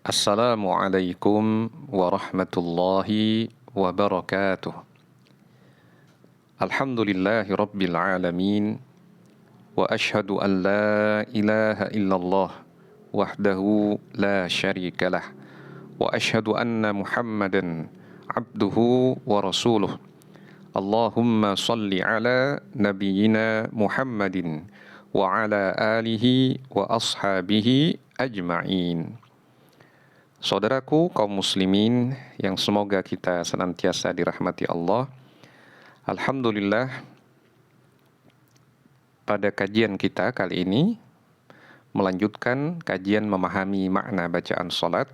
Assalamualaikum warahmatullahi wabarakatuh. Alhamdulillahi rabbil alamin. Wa ashhadu an la ilaha illallah wahdahu la syarikalah. Wa ashhadu anna Muhammadan abduhu wa rasuluh. Allahumma salli ala nabiyyina Muhammadin wa ala alihi wa ashabihi ajma'in. Saudaraku kaum muslimin yang semoga kita senantiasa dirahmati Allah. Alhamdulillah, pada kajian kita kali ini melanjutkan kajian memahami makna bacaan salat.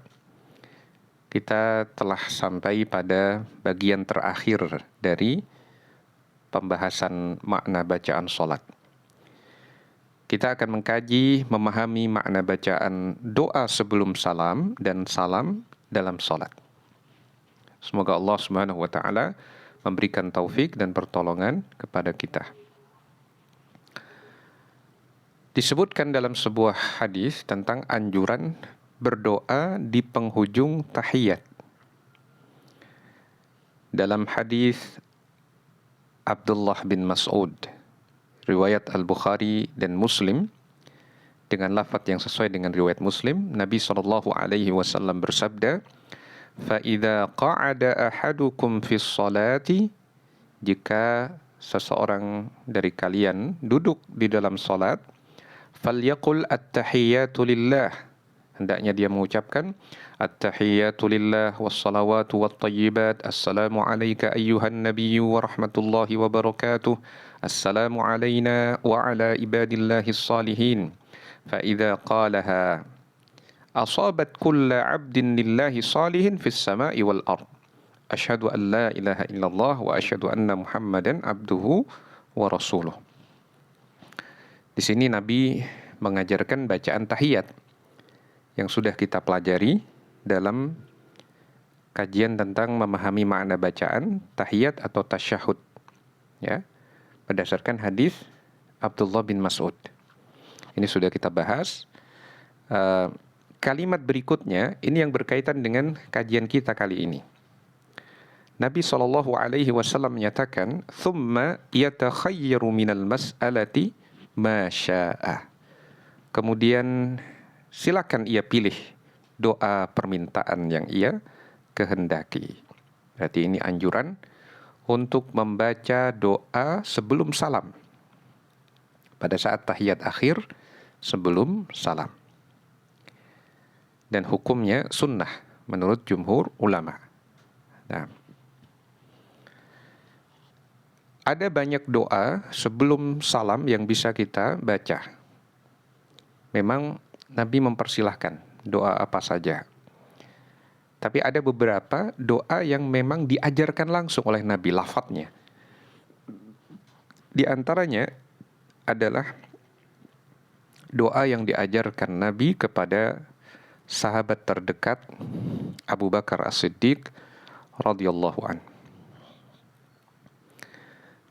Kita telah sampai pada bagian terakhir dari pembahasan makna bacaan salat. Kita akan mengkaji, memahami makna bacaan doa sebelum salam dan salam dalam salat. Semoga Allah Subhanahu wa taala memberikan taufik dan pertolongan kepada kita. Disebutkan dalam sebuah hadis tentang anjuran berdoa di penghujung tahiyat. Dalam hadis Abdullah bin Mas'ud, riwayat Al-Bukhari dan Muslim, dengan lafaz yang sesuai dengan riwayat Muslim, Nabi SAW bersabda, "Fa'idha qa'ada ahadukum fis salati," jika seseorang dari kalian duduk di dalam salat, "falyaqul at-tahiyyatu lillah," hendaknya dia mengucapkan at-tahiyyatu lillah was-salawatu wat-thayyibat, assalamu alayka ayyuhan nabiyyu wa rahmatullahi wa barakatuh, assalamu alayna wa ala ibadillahis salihin. Fa idza qalaha asabat kulla 'abdin lillahi salihin fis sama'i wal ard. Asyhadu an la ilaha illallah wa asyhadu anna Muhammadan abduhu wa rasuluh. Di sini Nabi mengajarkan bacaan tahiyat yang sudah kita pelajari dalam kajian tentang memahami makna bacaan tahiyat atau tasyahud, ya, berdasarkan hadis Abdullah bin Mas'ud. Ini sudah kita bahas. Kalimat berikutnya ini yang berkaitan dengan kajian kita kali ini. Nabi SAW menyatakan, "Thumma yatakhayyaru minal mas'alati ma sya'a." Kemudian silakan ia pilih doa permintaan yang ia kehendaki. Berarti ini anjuran untuk membaca doa sebelum salam, pada saat tahiyat akhir sebelum salam. Dan hukumnya sunnah menurut jumhur ulama. Nah, ada banyak doa sebelum salam yang bisa kita baca. Memang Nabi mempersilahkan doa apa saja. Tapi ada beberapa doa yang memang diajarkan langsung oleh Nabi, lafadznya. Di antaranya adalah doa yang diajarkan Nabi kepada sahabat terdekat Abu Bakar As-Siddiq radhiyallahu an.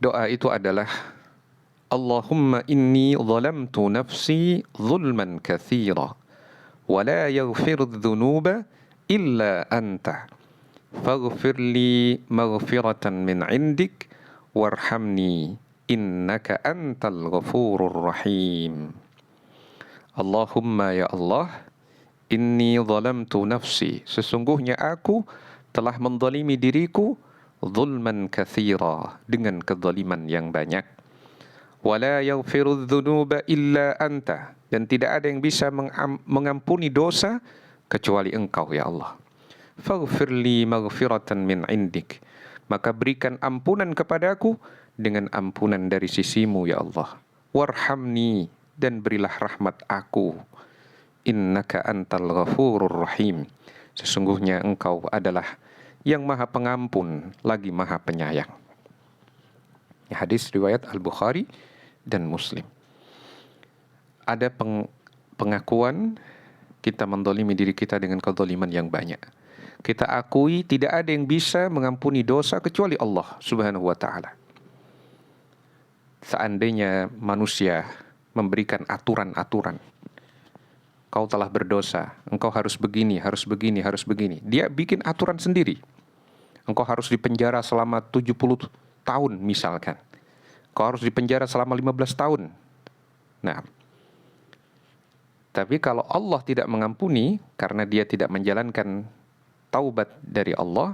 Doa itu adalah, Allahumma inni zalamtu nafsi zulman katsira wa la yaghfiru dzunuba illa anta faghfir li maghfiratan min indik warhamni innaka antal ghafurur rahim. Allahumma ya Allah, inni zalamtu nafsi, sesungguhnya aku telah menzalimi diriku, zulman katsira, dengan kezaliman yang banyak. Wala yaghfiru dzunuba illa anta, dan tidak ada yang bisa mengampuni dosa kecuali Engkau ya Allah. Faghfirli maghfiratan min indik, maka berikan ampunan kepadaku dengan ampunan dari sisimu ya Allah. Warhamni, dan berilah rahmat aku. Innaka antal ghafurur rahim, sesungguhnya Engkau adalah yang maha pengampun lagi maha penyayang. Hadis riwayat Al-Bukhari dan Muslim. Ada pengakuan kita mendolimi diri kita dengan kezaliman yang banyak. Kita akui tidak ada yang bisa mengampuni dosa kecuali Allah Subhanahu wa ta'ala. Seandainya manusia memberikan aturan-aturan kau telah berdosa, engkau harus begini, harus begini, harus begini. Dia bikin aturan sendiri. Engkau harus dipenjara selama 70 tahun misalkan. Kau harus dipenjara selama 15 tahun. Nah, tapi kalau Allah tidak mengampuni karena dia tidak menjalankan taubat dari Allah,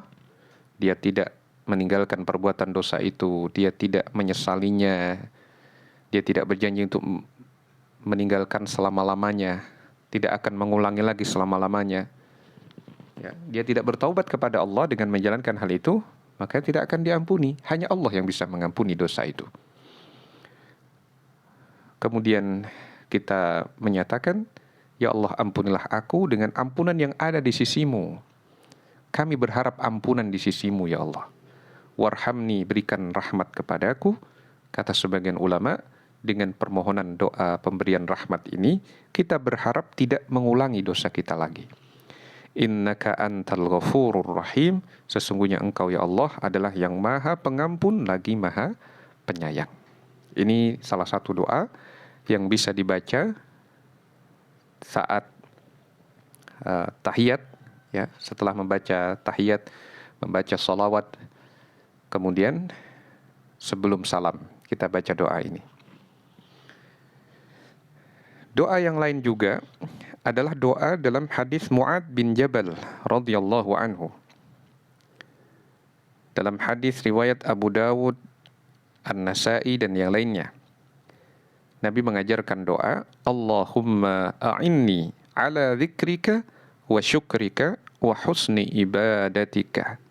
dia tidak meninggalkan perbuatan dosa itu, dia tidak menyesalinya, dia tidak berjanji untuk meninggalkan selama-lamanya, tidak akan mengulangi lagi selama-lamanya. Ya, dia tidak bertaubat kepada Allah dengan menjalankan hal itu, maka tidak akan diampuni. Hanya Allah yang bisa mengampuni dosa itu. Kemudian kita menyatakan, ya Allah, ampunilah aku dengan ampunan yang ada di sisimu. Kami berharap ampunan di sisimu, ya Allah. Warhamni, berikan rahmat kepadaku. Kata sebagian ulama, dengan permohonan doa pemberian rahmat ini, kita berharap tidak mengulangi dosa kita lagi. Innaka antal ghafurur rahim. Sesungguhnya engkau, ya Allah, adalah yang maha pengampun lagi maha penyayang. Ini salah satu doa yang bisa dibaca saat tahiyat, ya, setelah membaca tahiyat, membaca salawat, kemudian sebelum salam kita baca doa ini. Doa yang lain juga adalah doa dalam hadis Mu'adz bin Jabal radhiyallahu anhu. Dalam hadis riwayat Abu Dawud, An-Nasa'i dan yang lainnya. Nabi mengajarkan doa, Allahumma a'inni ala dzikrika wa syukrika wa husni ibadatika.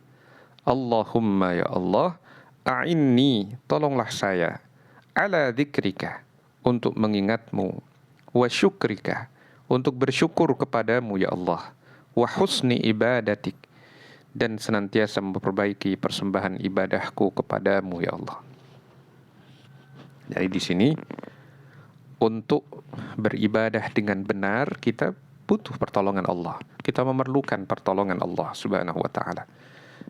Allahumma, ya Allah, a'inni, tolonglah saya, ala dzikrika, untuk mengingatmu, wa syukrika, untuk bersyukur kepadamu, ya Allah, wa husni ibadatik, dan senantiasa memperbaiki persembahan ibadahku kepadamu, ya Allah. Jadi di sini, untuk beribadah dengan benar, kita butuh pertolongan Allah. Kita memerlukan pertolongan Allah Subhanahu wa ta'ala.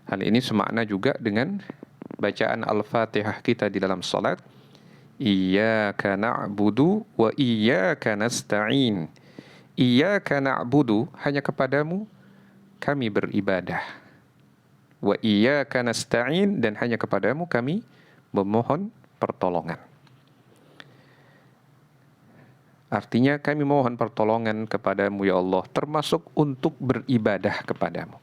Hal ini semakna juga dengan bacaan Al-Fatihah kita di dalam salat. Iyyaka na'budu wa iyyaka nasta'in. Iyyaka na'budu, hanya kepadamu kami beribadah. Wa iyyaka nasta'in, dan hanya kepadamu kami memohon pertolongan. Artinya kami mohon pertolongan kepadamu, ya Allah, termasuk untuk beribadah kepadamu.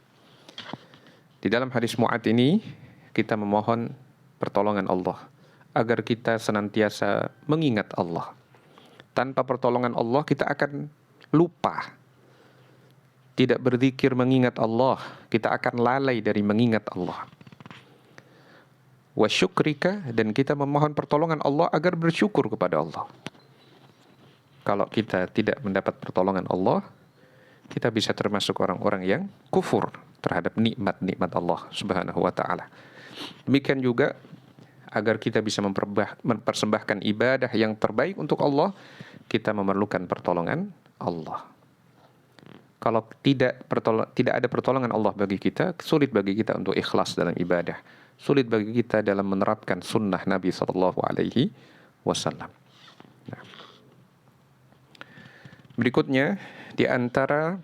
Di dalam hadis Mu'adz ini, kita memohon pertolongan Allah, agar kita senantiasa mengingat Allah. Tanpa pertolongan Allah, kita akan lupa. Tidak berzikir mengingat Allah, kita akan lalai dari mengingat Allah. Wa syukrika, dan kita memohon pertolongan Allah agar bersyukur kepada Allah. Kalau kita tidak mendapat pertolongan Allah, kita bisa termasuk orang-orang yang kufur terhadap nikmat-nikmat Allah Subhanahu wa ta'ala. Demikian juga, agar kita bisa mempersembahkan ibadah yang terbaik untuk Allah, kita memerlukan pertolongan Allah. Kalau tidak ada pertolongan Allah bagi kita, sulit bagi kita untuk ikhlas dalam ibadah. Sulit bagi kita dalam menerapkan sunnah Nabi SAW. Nah. Berikutnya, di antara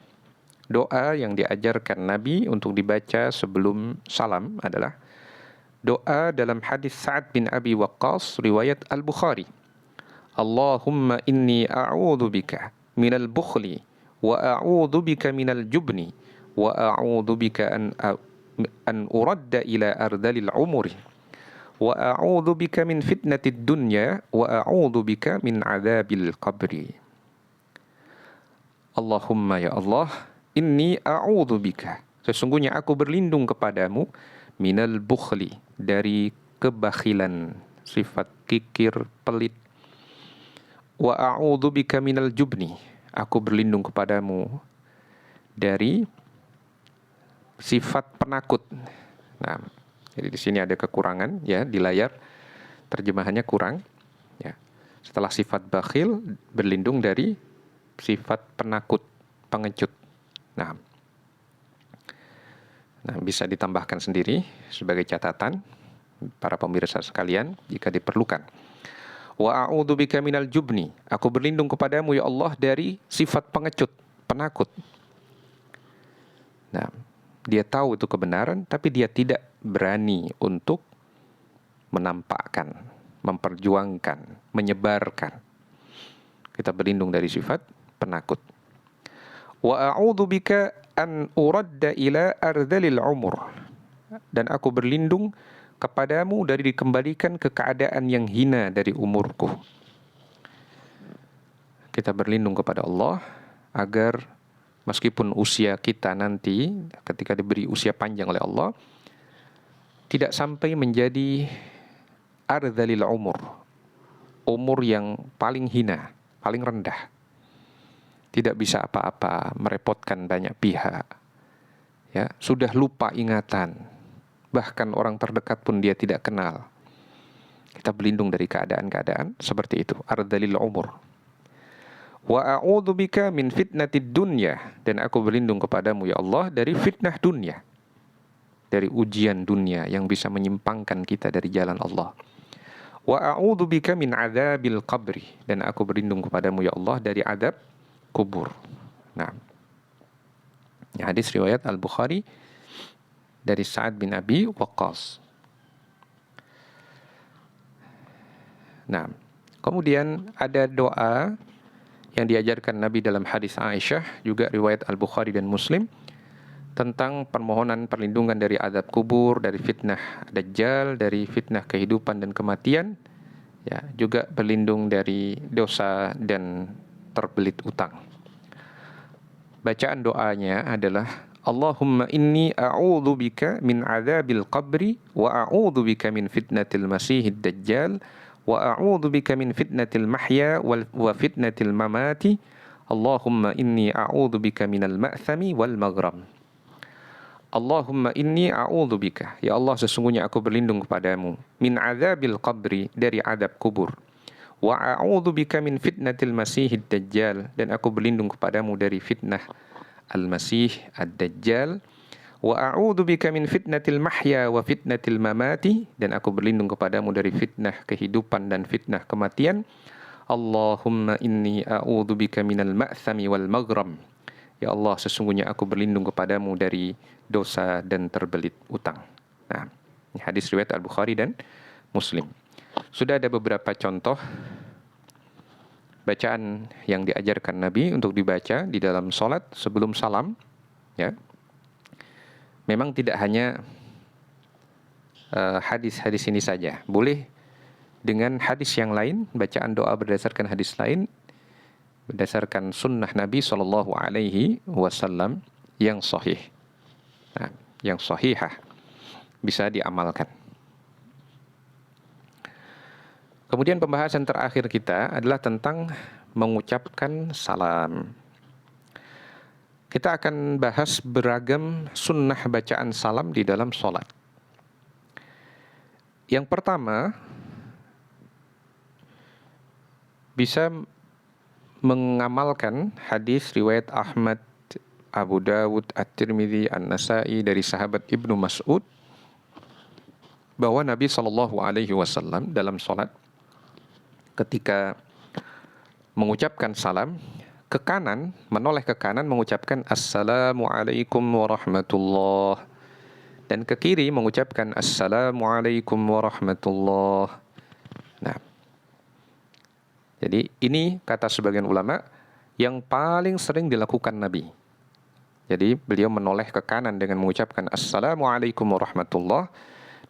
doa yang diajarkan Nabi untuk dibaca sebelum salam adalah doa dalam hadis Sa'ad bin Abi Waqqas riwayat Al-Bukhari. Allahumma inni a'udzu bika minal bukhli wa a'udzu bika minal jubni wa a'udzu bika an uradda ila ardalil umuri wa a'udzu bika min fitnatid dunya wa a'udzu bika min adzabil qabri. Allahumma, ya Allah, inni a'udzu bika, sesungguhnya aku berlindung kepadamu, minal bukhli, dari kebakhilan, sifat kikir, pelit. Wa a'udzu bika minal jubni, aku berlindung kepadamu dari sifat penakut. Nah, jadi di sini ada kekurangan, ya, di layar terjemahannya kurang, ya. Setelah sifat bakhil, berlindung dari sifat penakut, pengecut. Nah, bisa ditambahkan sendiri sebagai catatan para pemirsa sekalian jika diperlukan. Wa a'udzubika minal jubni. Aku berlindung kepadamu ya Allah dari sifat pengecut, penakut. Nah, dia tahu itu kebenaran, tapi dia tidak berani untuk menampakkan, memperjuangkan, menyebarkan. Kita berlindung dari sifat penakut. Wa a'udzubika an uradda ila ardhalil umur. Dan aku berlindung kepadamu dari dikembalikan ke keadaan yang hina dari umurku. Kita berlindung kepada Allah agar meskipun usia kita nanti ketika diberi usia panjang oleh Allah tidak sampai menjadi ardhalil umur, umur yang paling hina, paling rendah, tidak bisa apa-apa, merepotkan banyak pihak, ya, sudah lupa ingatan, bahkan orang terdekat pun dia tidak kenal. Kita berlindung dari keadaan-keadaan seperti itu, ardhalil umur. Wa a'udzubika min fitnatid dunya. Dan aku berlindung kepadamu ya Allah dari fitnah dunia, dari ujian dunia yang bisa menyimpangkan kita dari jalan Allah. Wa a'udzubika min adzabil qabri. Dan aku berlindung kepadamu ya Allah dari adab kubur. Nah, hadis riwayat Al-Bukhari dari Sa'ad bin Abi Waqqas. Nah, kemudian ada doa yang diajarkan Nabi dalam hadis Aisyah, juga riwayat Al-Bukhari dan Muslim, tentang permohonan perlindungan dari azab kubur, dari fitnah Dajjal, dari fitnah kehidupan dan kematian, ya, juga berlindung dari dosa dan terbelit utang. Bacaan doanya adalah Allahumma inni a'udzubika min adzabil qabri wa a'udzubika min fitnatil masihid dajjal wa a'udzubika min fitnatil mahya wa fitnatil mamati. Allahumma inni a'udzubika minal ma'thami wal maghram. Allahumma inni a'udzubika, ya Allah sesungguhnya aku berlindung kepadamu, min adzabil qabri, dari adab kubur, wa a'udzubika min fitnatil masihid dajjal, dan aku berlindung kepadamu dari fitnah al-masih ad-dajjal, wa a'udzubika min fitnatil mahya wa fitnatil mamati, dan aku berlindung kepadamu dari fitnah kehidupan dan fitnah kematian. Allahumma inni a'udzubika minal ma'thami wal maghram. Ya Allah, sesungguhnya aku berlindung kepadamu dari dosa dan terbelit utang. Nah, ini hadis riwayat Al-Bukhari dan Muslim. Sudah ada beberapa contoh bacaan yang diajarkan Nabi untuk dibaca di dalam sholat sebelum salam, ya. Memang tidak hanya hadis-hadis ini saja. Boleh dengan hadis yang lain, bacaan doa berdasarkan hadis lain, berdasarkan sunnah Nabi SAW yang sahih, nah, yang sahihah, bisa diamalkan. Kemudian pembahasan terakhir kita adalah tentang mengucapkan salam. Kita akan bahas beragam sunnah bacaan salam di dalam sholat. Yang pertama, bisa mengamalkan hadis riwayat Ahmad, Abu Dawud, At-Tirmidzi, An-Nasa'i dari sahabat Ibnu Mas'ud, bahwa Nabi SAW dalam sholat ketika mengucapkan salam, ke kanan, menoleh ke kanan mengucapkan Assalamualaikum warahmatullah, dan ke kiri mengucapkan Assalamualaikum warahmatullah. Nah, jadi ini kata sebagian ulama yang paling sering dilakukan Nabi. Jadi beliau menoleh ke kanan dengan mengucapkan Assalamualaikum warahmatullah,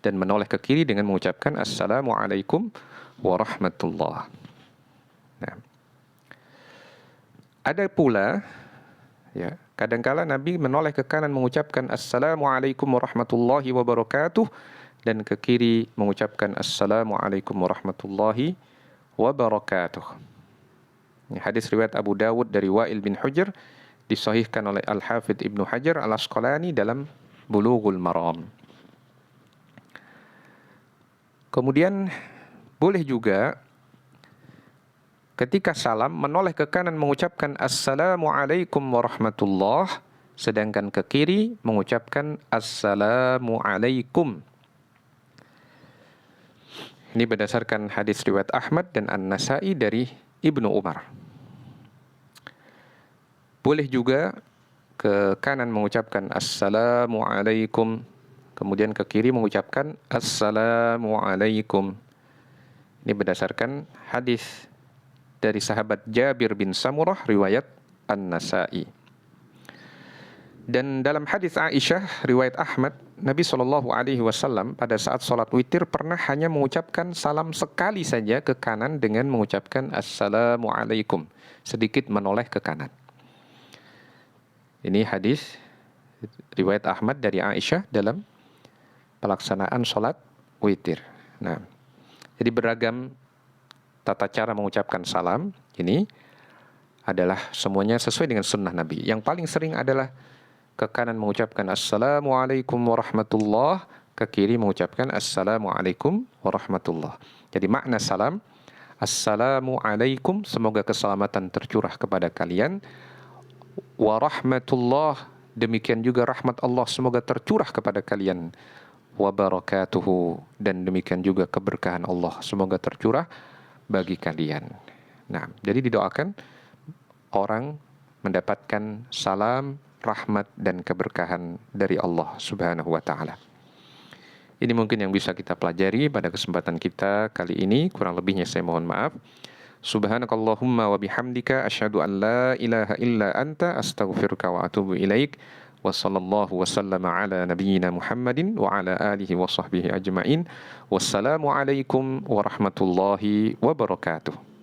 dan menoleh ke kiri dengan mengucapkan Assalamualaikum warahmatullah. Nah, ada pula, ya, kadangkala Nabi menoleh ke kanan mengucapkan Assalamualaikum warahmatullahi wabarakatuh, dan ke kiri mengucapkan Assalamualaikum warahmatullahi wabarakatuh. Ini hadis riwayat Abu Dawud dari Wa'il bin Hujr, disahihkan oleh Al-Hafidh Ibnu Hajar Al-Asqalani dalam Bulughul Maram. Kemudian boleh juga ketika salam menoleh ke kanan mengucapkan Assalamualaikum warahmatullah, sedangkan ke kiri mengucapkan Assalamualaikum. Ini berdasarkan hadis riwayat Ahmad dan An-Nasa'i dari Ibnu Umar. Boleh juga ke kanan mengucapkan Assalamualaikum, kemudian ke kiri mengucapkan Assalamualaikum. Ini berdasarkan hadis dari sahabat Jabir bin Samurah riwayat An-Nasa'i. Dan dalam hadis Aisyah riwayat Ahmad, Nabi SAW pada saat sholat witir pernah hanya mengucapkan salam sekali saja ke kanan dengan mengucapkan Assalamualaikum, sedikit menoleh ke kanan. Ini hadis riwayat Ahmad dari Aisyah dalam pelaksanaan sholat witir. Nah, jadi beragam tata cara mengucapkan salam ini adalah semuanya sesuai dengan sunnah Nabi. Yang paling sering adalah ke kanan mengucapkan Assalamualaikum warahmatullah, ke kiri mengucapkan Assalamualaikum warahmatullah. Jadi makna salam, Assalamualaikum, semoga keselamatan tercurah kepada kalian. Warahmatullah, demikian juga rahmat Allah semoga tercurah kepada kalian. Wabarakatuhu, dan demikian juga keberkahan Allah semoga tercurah bagi kalian. Nah, jadi didoakan orang mendapatkan salam, rahmat dan keberkahan dari Allah Subhanahu wa taala. Ini mungkin yang bisa kita pelajari pada kesempatan kita kali ini. Kurang lebihnya saya mohon maaf. Subhanakallahumma wa bihamdika asyhadu an la ilaha illa anta astaghfiruka wa atubu ilaik. Wa sallallahu wa sallama ala nabiyyina Muhammadin wa ala alihi wa sahbihi ajma'in. Wassalamu alaikum warahmatullahi wabarakatuh.